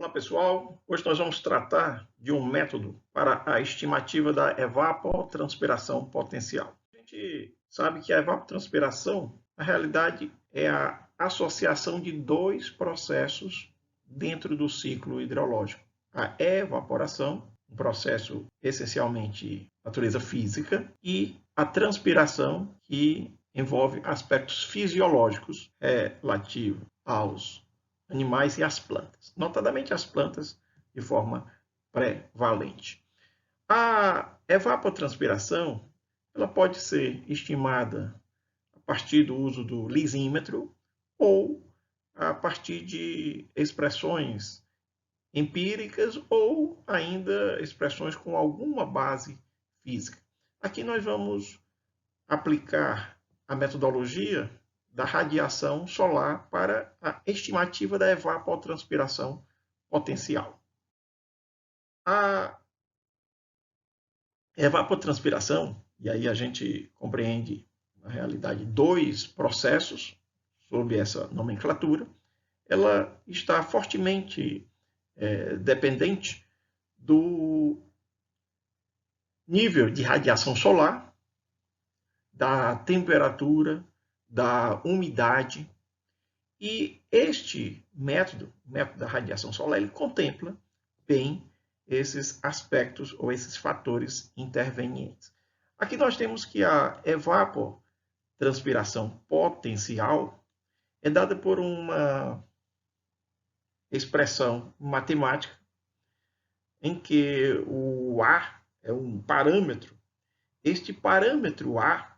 Olá pessoal, hoje nós vamos tratar de um método para a estimativa da evapotranspiração potencial. A gente sabe que a evapotranspiração, na realidade, é a associação de dois processos dentro do ciclo hidrológico. A evaporação, um processo essencialmente de natureza física, e a transpiração, que envolve aspectos fisiológicos relativos aos animais e as plantas, notadamente as plantas de forma prevalente. A evapotranspiração ela pode ser estimada a partir do uso do lisímetro ou a partir de expressões empíricas ou ainda expressões com alguma base física. Aqui nós vamos aplicar a metodologia da radiação solar para a estimativa da evapotranspiração potencial. A evapotranspiração, e aí a gente compreende, na realidade, dois processos sob essa nomenclatura, ela está fortemente dependente do nível de radiação solar, da temperatura, da umidade. E este método, o método da radiação solar, ele contempla bem esses aspectos ou esses fatores intervenientes. Aqui nós temos que a evapotranspiração potencial é dada por uma expressão matemática em que o A é um parâmetro. Este parâmetro A,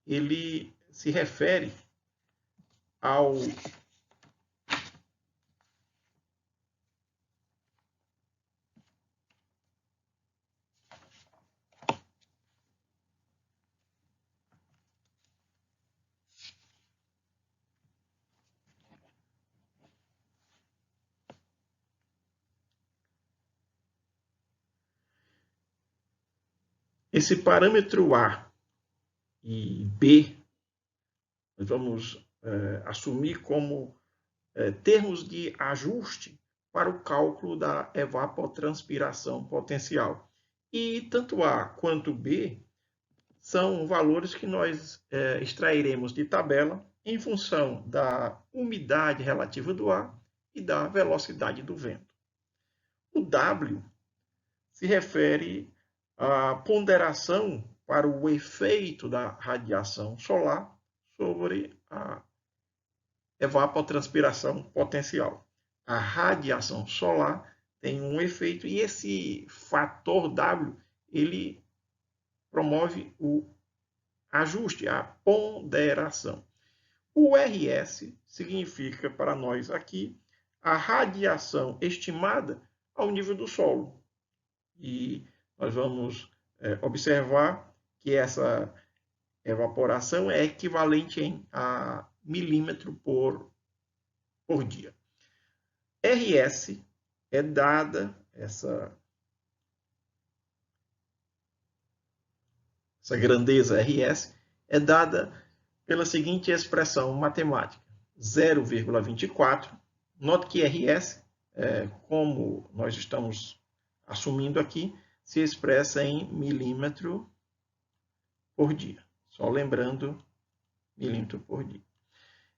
ele se refere ao esse parâmetro A e B, nós vamos assumir como termos de ajuste para o cálculo da evapotranspiração potencial. E tanto A quanto B são valores que nós extrairemos de tabela em função da umidade relativa do ar e da velocidade do vento. O W se refere à ponderação para o efeito da radiação solar sobre a evapotranspiração potencial. A radiação solar tem um efeito e esse fator W ele promove o ajuste, a ponderação. O RS significa para nós aqui a radiação estimada ao nível do solo. E nós vamos observar que essa evaporação é equivalente a milímetro por dia. RS é dada essa grandeza RS é dada pela seguinte expressão matemática: 0,24. Note que RS, como nós estamos assumindo aqui, se expressa em milímetro por dia. Só lembrando, milímetro por dia.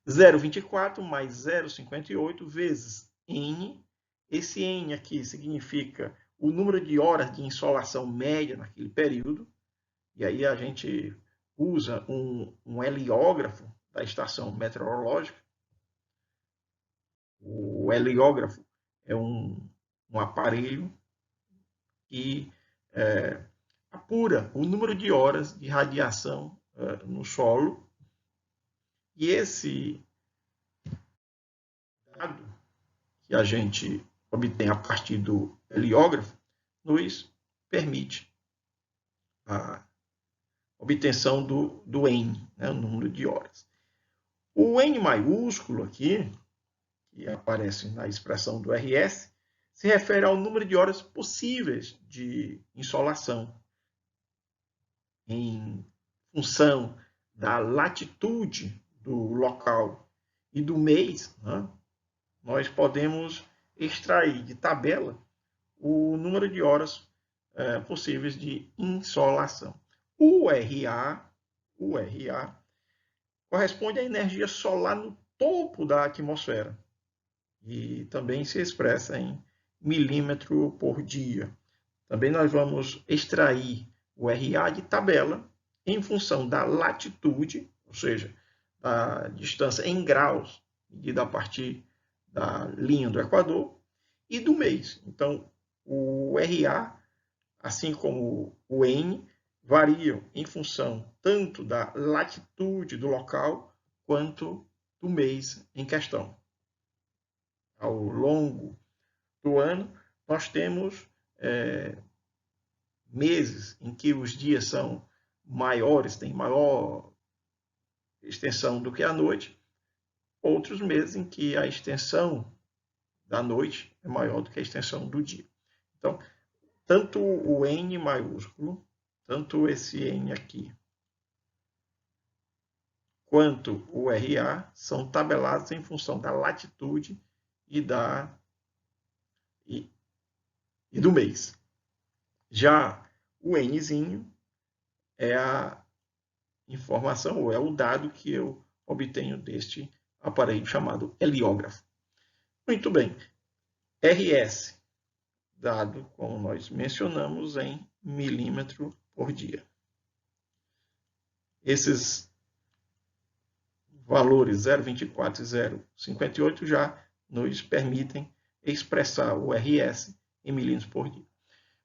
0,24 mais 0,58 vezes N. Esse N aqui significa o número de horas de insolação média naquele período. E aí a gente usa um heliógrafo da estação meteorológica. O heliógrafo é um aparelho que apura o número de horas de radiação no solo. E esse dado que a gente obtém a partir do heliógrafo nos permite a obtenção do N, né, o número de horas. O N maiúsculo aqui, que aparece na expressão do RS, se refere ao número de horas possíveis de insolação em função da latitude do local e do mês. Né, nós podemos extrair de tabela o número de horas possíveis de insolação. O RA corresponde à energia solar no topo da atmosfera e também se expressa em milímetro por dia. Também nós vamos extrair o RA de tabela em função da latitude, ou seja, da distância em graus, medida a partir da linha do Equador, e do mês. Então, o RA, assim como o N, variam em função tanto da latitude do local quanto do mês em questão. Ao longo do ano, nós temos meses em que os dias são maiores, têm maior extensão do que a noite, outros meses em que a extensão da noite é maior do que a extensão do dia. Então, tanto o N maiúsculo, tanto esse N aqui, quanto o RA são tabelados em função da latitude e do mês. Já o Nzinho é a informação, ou é o dado que eu obtenho deste aparelho chamado heliógrafo. Muito bem. RS, dado, como nós mencionamos, em milímetro por dia. Esses valores 0,24 e 0,58 já nos permitem expressar o RS em milímetros por dia.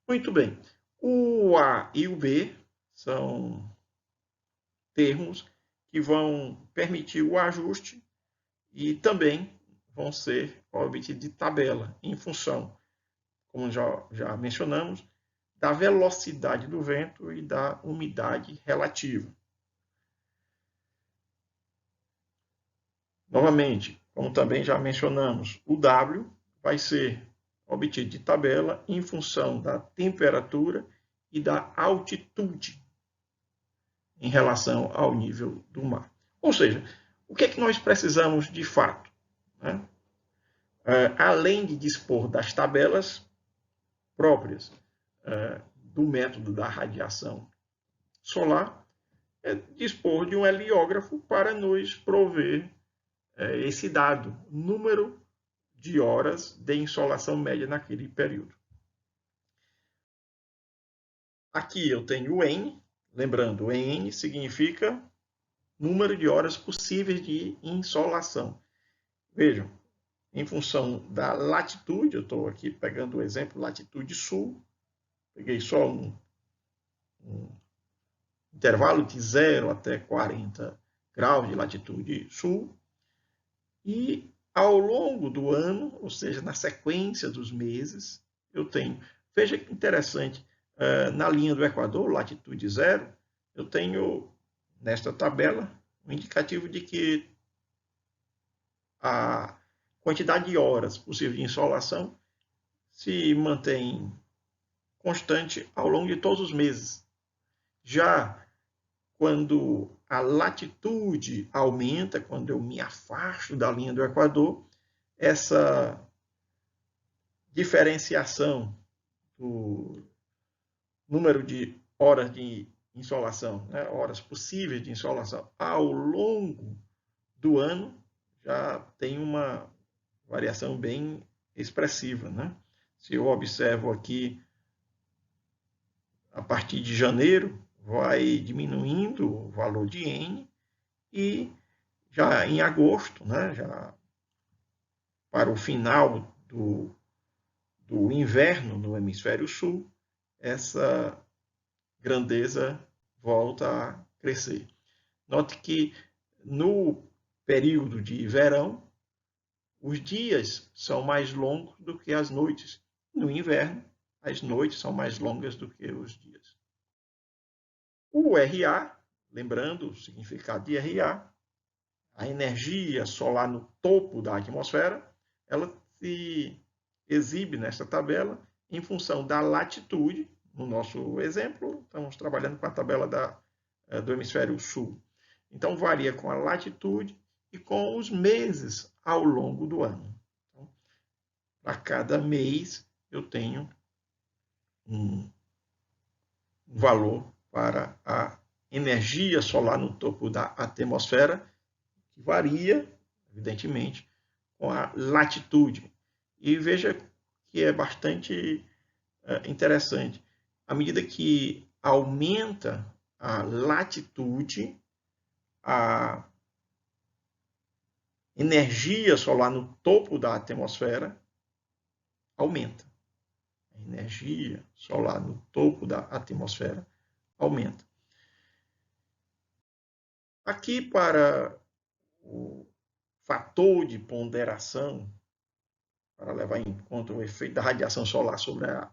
Muito bem. O A e o B são termos que vão permitir o ajuste e também vão ser obtidos de tabela em função, como já mencionamos, da velocidade do vento e da umidade relativa. Novamente, como também já mencionamos, o W vai ser obtido de tabela em função da temperatura e da altitude em relação ao nível do mar. Ou seja, o que é que nós precisamos de fato? Né? Além de dispor das tabelas próprias do método da radiação solar, é dispor de um heliógrafo para nos prover esse dado, número de horas de insolação média naquele período. Aqui eu tenho o N, lembrando, N significa número de horas possíveis de insolação. Vejam, em função da latitude, eu estou aqui pegando o exemplo latitude sul, peguei só um intervalo de 0 até 40 graus de latitude sul, e ao longo do ano, ou seja, na sequência dos meses, eu tenho, veja que interessante, na linha do Equador, latitude 0, eu tenho nesta tabela um indicativo de que a quantidade de horas possível de insolação se mantém constante ao longo de todos os meses. Já quando a latitude aumenta, quando eu me afasto da linha do Equador, essa diferenciação do número de horas de insolação, né, horas possíveis de insolação ao longo do ano, já tem uma variação bem expressiva. Né? Se eu observo aqui, a partir de janeiro, vai diminuindo o valor de N e já em agosto, né, já para o final do inverno no hemisfério sul, essa grandeza volta a crescer. Note que no período de verão, os dias são mais longos do que as noites. No inverno, as noites são mais longas do que os dias. O RA, lembrando o significado de RA, a energia solar no topo da atmosfera, ela se exibe nessa tabela em função da latitude. No nosso exemplo, estamos trabalhando com a tabela do hemisfério sul. Então, varia com a latitude e com os meses ao longo do ano. Então, para cada mês eu tenho um valor para a energia solar no topo da atmosfera, que varia, evidentemente, com a latitude. E veja que é bastante interessante. À medida que aumenta a latitude, a energia solar no topo da atmosfera aumenta. A energia solar no topo da atmosfera aumenta. Aqui, para o fator de ponderação, para levar em conta o efeito da radiação solar sobre a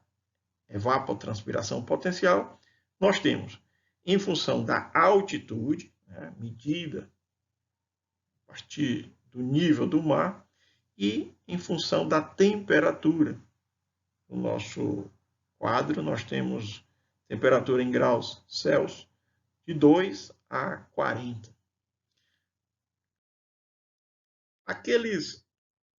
evapotranspiração potencial, nós temos, em função da altitude, né, medida a partir do nível do mar, e em função da temperatura. No nosso quadro, nós temos temperatura em graus Celsius de 2 a 40. Aqueles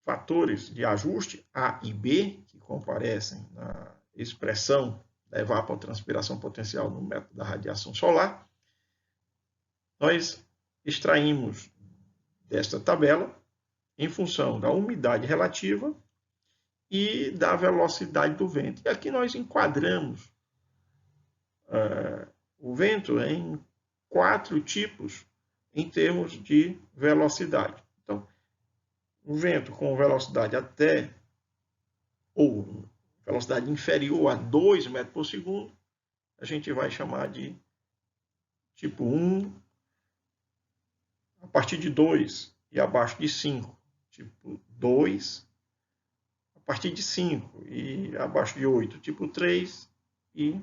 fatores de ajuste A e B, que comparecem na expressão da evapotranspiração potencial no método da radiação solar, nós extraímos desta tabela em função da umidade relativa e da velocidade do vento. E aqui nós enquadramos o vento em 4 tipos em termos de velocidade. Então, o vento com velocidade até ou velocidade inferior a 2 metros por segundo, a gente vai chamar de tipo 1, a partir de 2 e abaixo de 5, tipo 2, a partir de 5 e abaixo de 8, tipo 3, e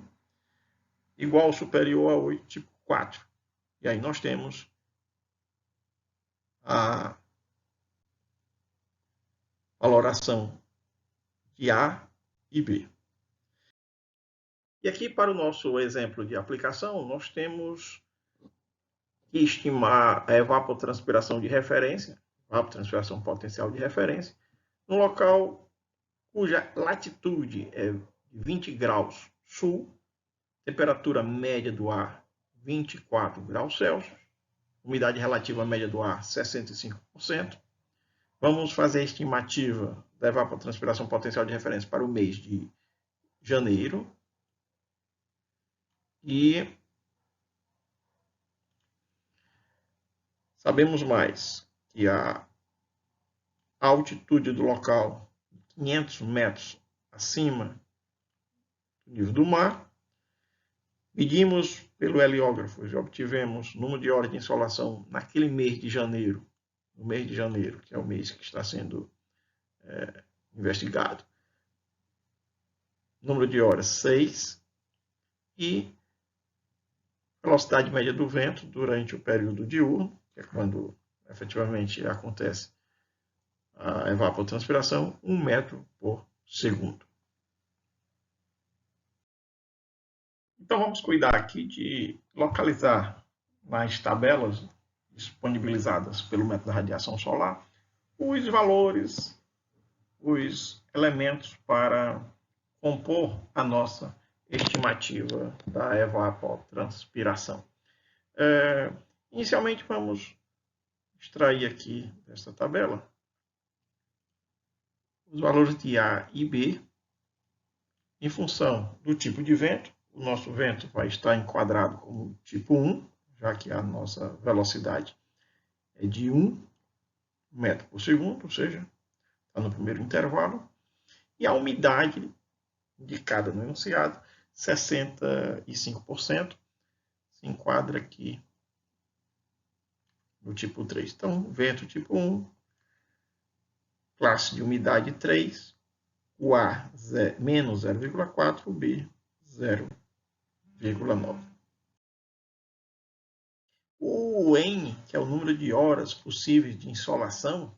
igual ou superior a 8, tipo 4. E aí nós temos a valoração de A e B. E aqui, para o nosso exemplo de aplicação, nós temos que estimar a evapotranspiração de referência, evapotranspiração potencial de referência, no local cuja latitude é 20 graus sul, temperatura média do ar 24 graus Celsius, umidade relativa média do ar 65%. Vamos fazer a estimativa da evapotranspiração potencial de referência para o mês de janeiro. E sabemos mais que a altitude do local, 500 metros acima do nível do mar, medimos pelo heliógrafo e obtivemos o número de horas de insolação naquele mês de janeiro, no mês de janeiro, que é o mês que está sendo investigado. Número de horas 6 e velocidade média do vento durante o período diurno, que é quando efetivamente acontece a evapotranspiração, 1 metro por segundo. Então vamos cuidar aqui de localizar nas tabelas disponibilizadas pelo método da radiação solar os valores, os elementos para compor a nossa estimativa da evapotranspiração. Inicialmente vamos extrair aqui desta tabela os valores de A e B em função do tipo de vento. O nosso vento vai estar enquadrado como tipo 1, já que a nossa velocidade é de 1 metro por segundo, ou seja, está no primeiro intervalo. E a umidade indicada no enunciado, 65%, se enquadra aqui no tipo 3. Então, vento tipo 1, classe de umidade 3, o A menos 0,4, o B 0,9. O N, que é o número de horas possíveis de insolação,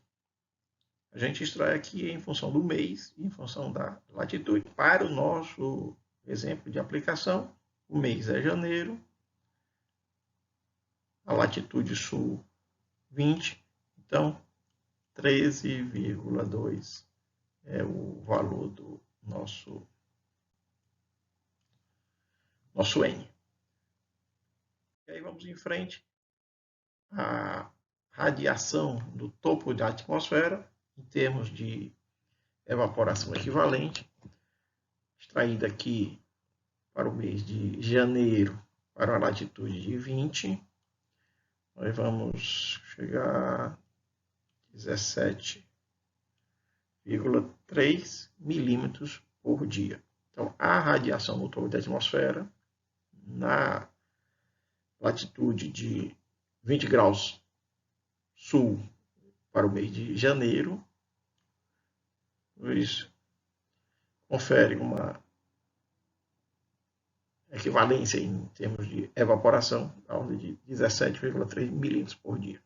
a gente extrai aqui em função do mês e em função da latitude. Para o nosso exemplo de aplicação, o mês é janeiro, a latitude sul 20, então 13,2 é o valor do nosso N. E aí vamos em frente. A radiação do topo da atmosfera, em termos de evaporação equivalente, extraída aqui para o mês de janeiro, para a latitude de 20, nós vamos chegar a 17,3 milímetros por dia. Então, a radiação no topo da atmosfera, na latitude de 20 graus sul para o mês de janeiro, nos confere uma equivalência em termos de evaporação, da ordem de 17,3 milímetros por dia.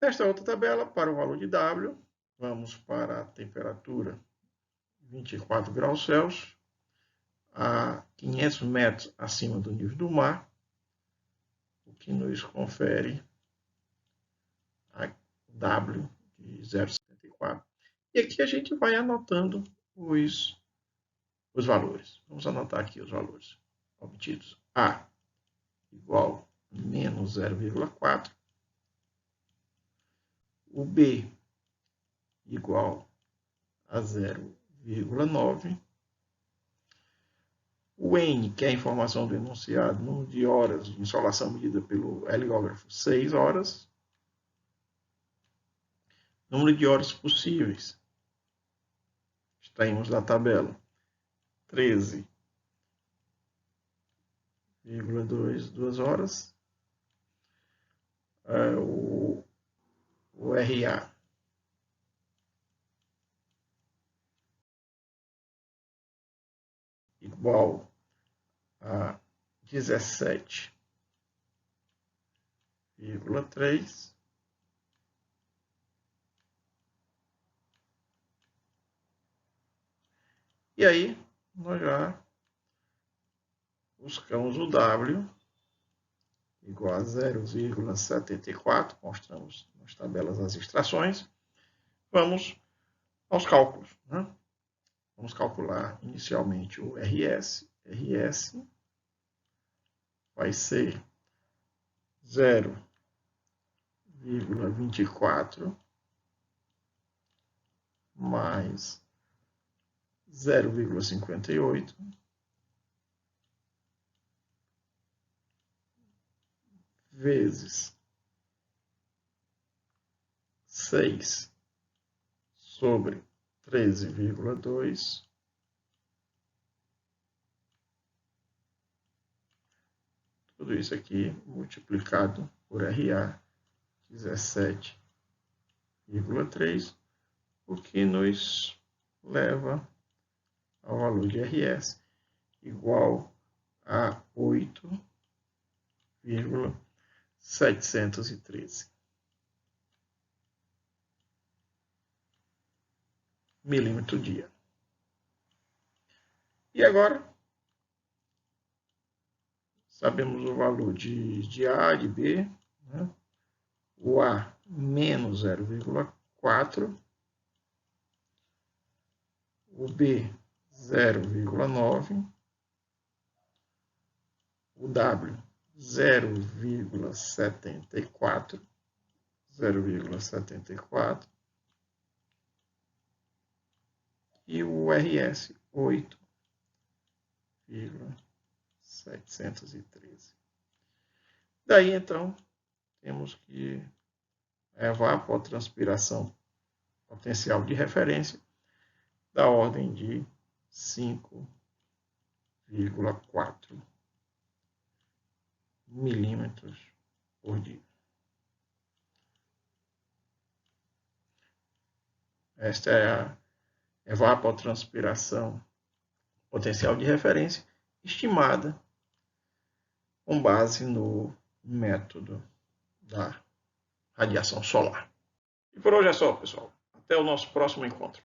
Nesta outra tabela, para o valor de W, vamos para a temperatura 24 graus Celsius, a 500 metros acima do nível do mar, o que nos confere a W de 0,74. E aqui a gente vai anotando os valores. Vamos anotar aqui os valores obtidos. A igual a menos 0,4. O B igual a 0,9. O N, que é a informação do enunciado, número de horas de insolação medida pelo heliógrafo, 6 horas. Número de horas possíveis. Extraímos da tabela 13,2 horas. O RA igual a 17,3. E aí, nós já buscamos o W igual a 0,74, mostramos nas tabelas as extrações. Vamos aos cálculos, né? Vamos calcular inicialmente o RS. RS vai ser 0,24 mais 0,58 vezes 6 sobre 13,2 tudo isso aqui multiplicado por RA 17,3, o que nos leva ao valor de RS igual a 8,713 milímetro dia. E agora, sabemos o valor de A, de B, né? O A menos 0,4, o B 0,9, o W 0,74, e o RS 8,713. Daí, então, temos que a evapotranspiração potencial de referência da ordem de 5,4 milímetros por dia. Esta é a evapotranspiração potencial de referência estimada com base no método da radiação solar. E por hoje é só, pessoal. Até o nosso próximo encontro.